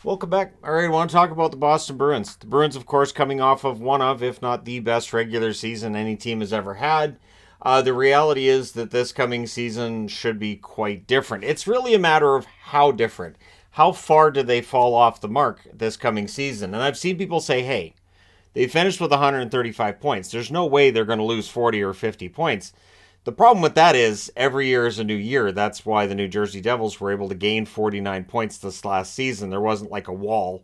Welcome back. All right, I want to talk about the Boston Bruins. The Bruins, of course, coming off of one of, if not the best regular season any team has ever had. The reality is that this coming season should be quite different. It's really a matter of how different. How far do they fall off the mark this coming season? And I've seen people say, hey, they finished with 135 points. There's no way they're going to lose 40 or 50 points. The problem with that is every year is a new year. That's why the New Jersey Devils were able to gain 49 points this last season. There wasn't like a wall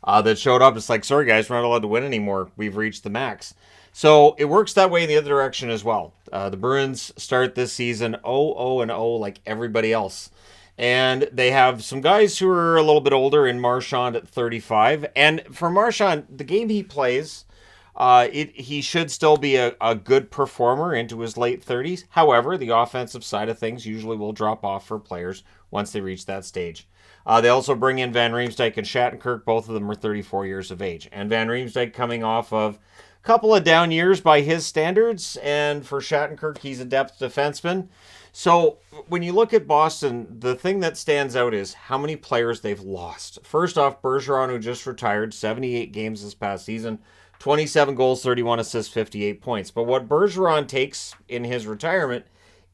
that showed up. It's like, sorry guys, we're not allowed to win anymore. We've reached the max. So it works that way in the other direction as well. The Bruins start this season 0-0-0 like everybody else. And they have some guys who are a little bit older in Marchand at 35. And for Marchand, the game he plays, he should still be a good performer into his late 30s. However, the offensive side of things usually will drop off for players once they reach that stage. They also bring in Van Riemsdyk and Shattenkirk. Both of them are 34 years of age. And Van Riemsdyk coming off of a couple of down years by his standards. And for Shattenkirk, he's a depth defenseman. So when you look at Boston, the thing that stands out is how many players they've lost. First off, Bergeron, who just retired, 78 games this past season. 27 goals, 31 assists, 58 points. But what Bergeron takes in his retirement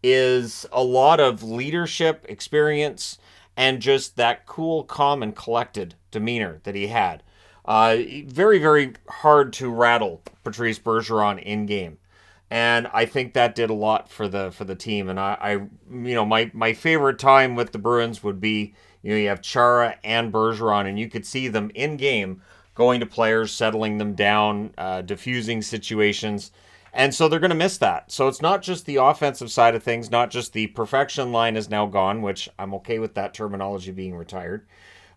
is a lot of leadership, experience, and just that cool, calm, and collected demeanor that he had. Very, very hard to rattle Patrice Bergeron in game. And I think that did a lot for the team. And my favorite time with the Bruins would be, you have Chara and Bergeron, and you could see them in game going to players, settling them down, diffusing situations. And so they're going to miss that. So it's not just the offensive side of things, not just the perfection line is now gone, which I'm okay with that terminology being retired.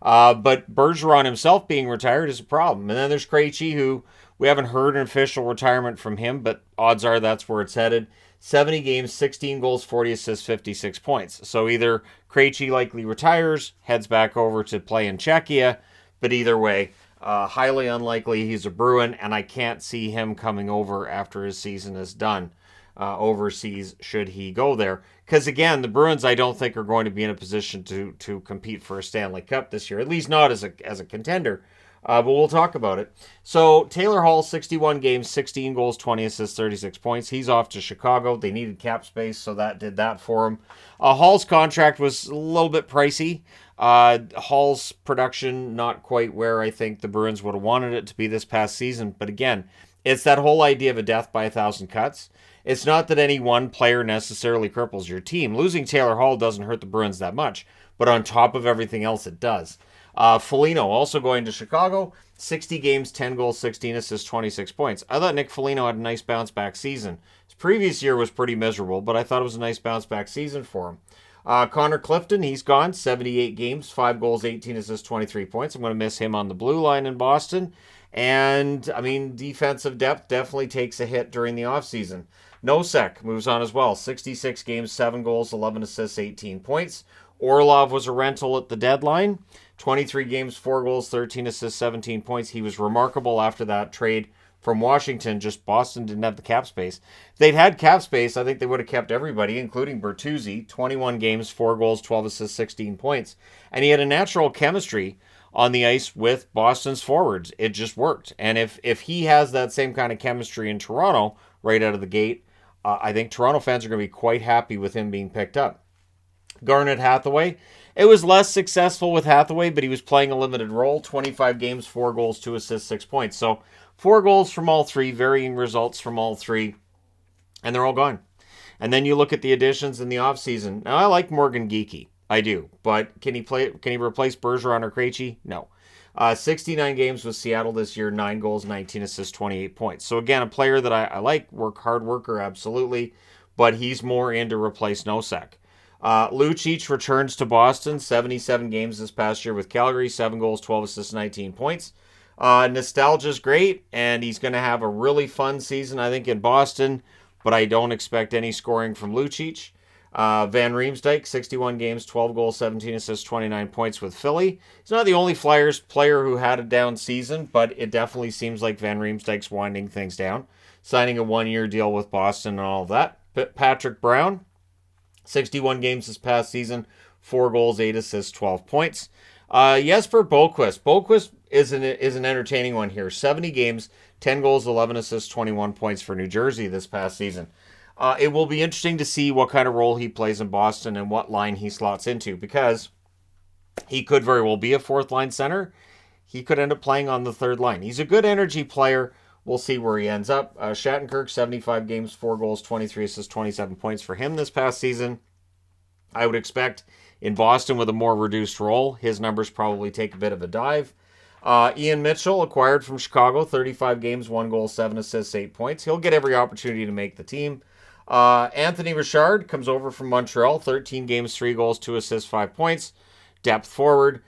But Bergeron himself being retired is a problem. And then there's Krejci, who we haven't heard an official retirement from him, but odds are that's where it's headed. 70 games, 16 goals, 40 assists, 56 points. So either Krejci likely retires, heads back over to play in Czechia, but either way, highly unlikely he's a Bruin, and I can't see him coming over after his season is done overseas should he go there. Because again, the Bruins I don't think are going to be in a position to compete for a Stanley Cup this year, at least not as a contender. But we'll talk about it. So Taylor Hall, 61 games, 16 goals, 20 assists, 36 points. He's off to Chicago. They needed cap space, so that did that for him. Hall's contract was a little bit pricey. Hall's production not quite where I think the Bruins would have wanted it to be this past season. But again, it's that whole idea of a death by 1,000 cuts. It's not that any one player necessarily cripples your team. Losing Taylor Hall doesn't hurt the Bruins that much, but on top of everything else, it does. Foligno also going to Chicago, 60 games, 10 goals, 16 assists, 26 points. I thought Nick Foligno had a nice bounce back season. His previous year was pretty miserable, but I thought it was a nice bounce back season for him. Connor Clifton, he's gone, 78 games, 5 goals, 18 assists, 23 points. I'm going to miss him on the blue line in Boston. And, defensive depth definitely takes a hit during the offseason. Nosek moves on as well, 66 games, 7 goals, 11 assists, 18 points. Orlov was a rental at the deadline. 23 games, 4 goals, 13 assists, 17 points. He was remarkable after that trade from Washington. Just Boston didn't have the cap space. If they'd had cap space, I think they would have kept everybody, including Bertuzzi. 21 games, 4 goals, 12 assists, 16 points. And he had a natural chemistry on the ice with Boston's forwards. It just worked. And if he has that same kind of chemistry in Toronto right out of the gate, I think Toronto fans are going to be quite happy with him being picked up. Garnet Hathaway. It was less successful with Hathaway, but he was playing a limited role. 25 games, 4 goals, 2 assists, 6 points. So 4 goals from all three, varying results from all three, and they're all gone. And then you look at the additions in the offseason. Now, I like Morgan Geekie. I do. But can he replace Bergeron or Krejci? No. 69 games with Seattle this year, 9 goals, 19 assists, 28 points. So again, a player that I like, hard worker, absolutely, but he's more in to replace Nosek. Lucic returns to Boston, 77 games this past year with Calgary, 7 goals, 12 assists, 19 points. Nostalgia's great, and he's going to have a really fun season, I think, in Boston, but I don't expect any scoring from Lucic. Van Riemsdyk, 61 games, 12 goals, 17 assists, 29 points with Philly. He's not the only Flyers player who had a down season, but it definitely seems like Van Riemsdyk's winding things down, signing a one-year deal with Boston and all of that. Patrick Brown, 61 games this past season, 4 goals, 8 assists, 12 points. Jesper Boquist. Boquist is an entertaining one here. 70 games, 10 goals, 11 assists, 21 points for New Jersey this past season. It will be interesting to see what kind of role he plays in Boston and what line he slots into, because he could very well be a fourth line center. He could end up playing on the third line. He's a good energy player. We'll see where he ends up. Shattenkirk, 75 games, 4 goals, 23 assists, 27 points for him this past season. I would expect in Boston with a more reduced role, his numbers probably take a bit of a dive. Ian Mitchell, acquired from Chicago, 35 games, 1 goal, 7 assists, 8 points. He'll get every opportunity to make the team. Anthony Richard comes over from Montreal, 13 games, 3 goals, 2 assists, 5 points. Depth forward.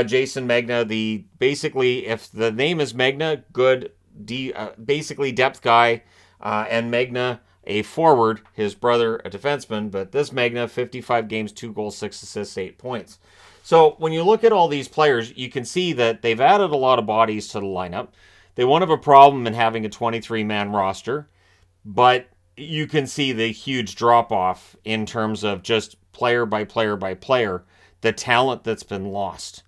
Jason Megna, basically, if the name is Megna, good, basically depth guy, and Megna, a forward, his brother, a defenseman, but this Megna, 55 games, 2 goals, 6 assists, 8 points. So when you look at all these players, you can see that they've added a lot of bodies to the lineup. They won't have a problem in having a 23-man roster, but you can see the huge drop-off in terms of just player by player by player, the talent that's been lost.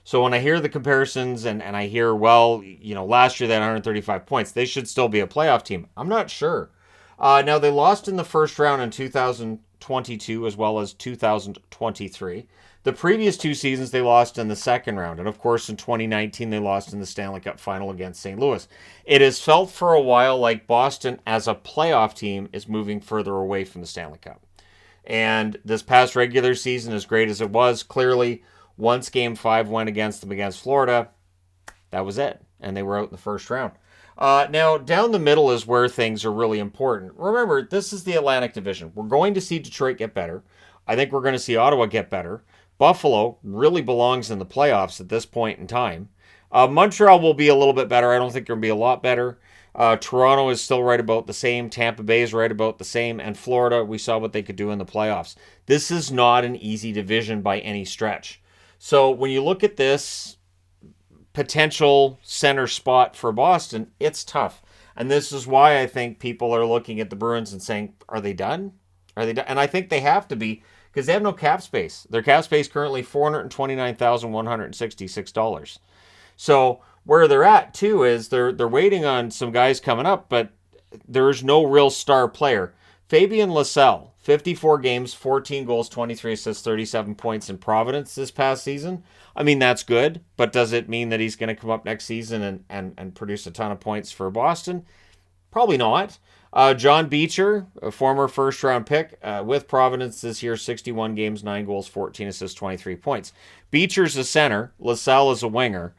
So when I hear the comparisons and I hear, well, last year they had 135 points, they should still be a playoff team. I'm not sure. Now, they lost in the first round in 2022 as well as 2023. The previous 2 seasons, they lost in the second round. And, of course, in 2019, they lost in the Stanley Cup final against St. Louis. It has felt for a while like Boston, as a playoff team, is moving further away from the Stanley Cup. And this past regular season, as great as it was, clearly, once Game 5 went against them against Florida, that was it. And they were out in the first round. Now, down the middle is where things are really important. Remember, this is the Atlantic Division. We're going to see Detroit get better. I think we're going to see Ottawa get better. Buffalo really belongs in the playoffs at this point in time. Montreal will be a little bit better. I don't think they're going to be a lot better. Toronto is still right about the same. Tampa Bay is right about the same. And Florida, we saw what they could do in the playoffs. This is not an easy division by any stretch. So when you look at this potential center spot for Boston, it's tough. And this is why I think people are looking at the Bruins and saying, are they done? Are they done? And I think they have to be, because they have no cap space. Their cap space currently $429,166. So where they're at, too, is they're waiting on some guys coming up, but there's no real star player. Fabian Lysell, 54 games, 14 goals, 23 assists, 37 points in Providence this past season. I mean, that's good, but does it mean that he's going to come up next season and produce a ton of points for Boston? Probably not. John Beecher, a former first-round pick with Providence this year, 61 games, 9 goals, 14 assists, 23 points. Beecher's a center. Lysell is a winger.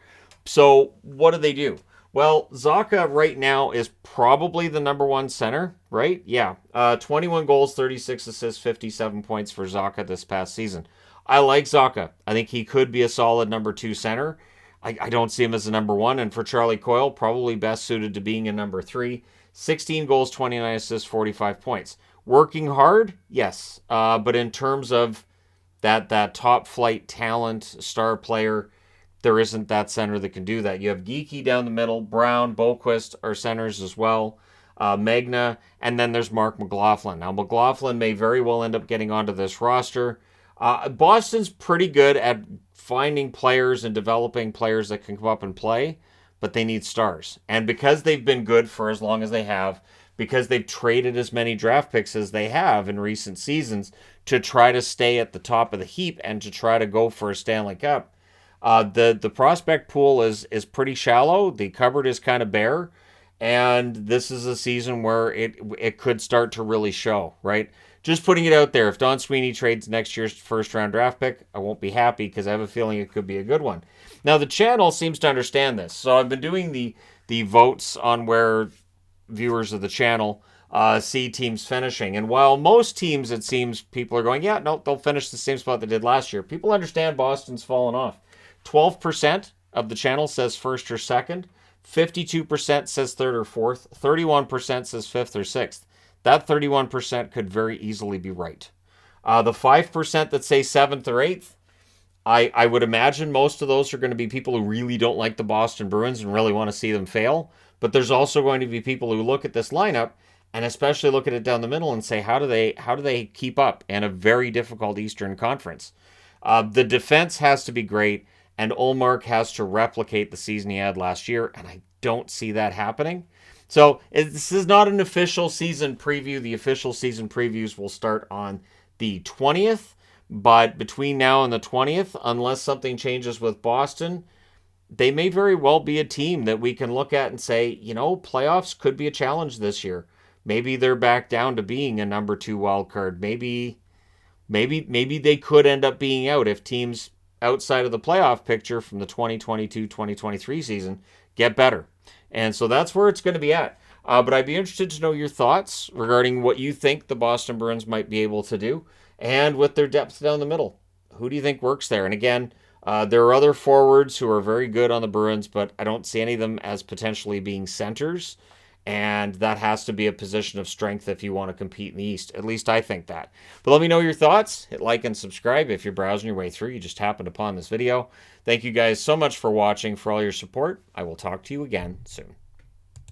So what do? Well, Zacha right now is probably the number one center, right? Yeah. 21 goals, 36 assists, 57 points for Zacha this past season. I like Zacha. I think he could be a solid number 2 center. I don't see him as a number 1. And for Charlie Coyle, probably best suited to being a number 3. 16 goals, 29 assists, 45 points. Working hard? Yes. But in terms of that top flight talent, star player, there isn't that center that can do that. You have Geeky down the middle. Brown, Boquist are centers as well. Megna, and then there's Mark McLaughlin. Now, McLaughlin may very well end up getting onto this roster. Boston's pretty good at finding players and developing players that can come up and play, but they need stars. And because they've been good for as long as they have, because they've traded as many draft picks as they have in recent seasons to try to stay at the top of the heap and to try to go for a Stanley Cup, the prospect pool is pretty shallow. The cupboard is kind of bare. And this is a season where it could start to really show, right? Just putting it out there. If Don Sweeney trades next year's first-round draft pick, I won't be happy because I have a feeling it could be a good one. Now, the channel seems to understand this. So I've been doing the votes on where viewers of the channel see teams finishing. And while most teams, it seems, people are going, yeah, no, they'll finish the same spot they did last year. People understand Boston's fallen off. 12% of the channel says first or second. 52% says third or fourth. 31% says fifth or sixth. That 31% could very easily be right. The 5% that say seventh or eighth, I would imagine most of those are going to be people who really don't like the Boston Bruins and really want to see them fail. But there's also going to be people who look at this lineup and especially look at it down the middle and say, how do they keep up in a very difficult Eastern Conference? The defense has to be great. and Ullmark has to replicate the season he had last year, and I don't see that happening. So this is not an official season preview. The official season previews will start on the 20th, but between now and the 20th, unless something changes with Boston, they may very well be a team that we can look at and say, playoffs could be a challenge this year. Maybe they're back down to being a number 2 wild card. Maybe they could end up being out if teams outside of the playoff picture from the 2022-2023 season get better. And so that's where it's going to be at. But I'd be interested to know your thoughts regarding what you think the Boston Bruins might be able to do. And with their depth down the middle, who do you think works there? And again, there are other forwards who are very good on the Bruins, but I don't see any of them as potentially being centers. And that has to be a position of strength if you want to compete in the East. At least I think that. But let me know your thoughts. Hit like and subscribe if you're browsing your way through. You just happened upon this video. Thank you guys so much for watching, for all your support. I will talk to you again soon.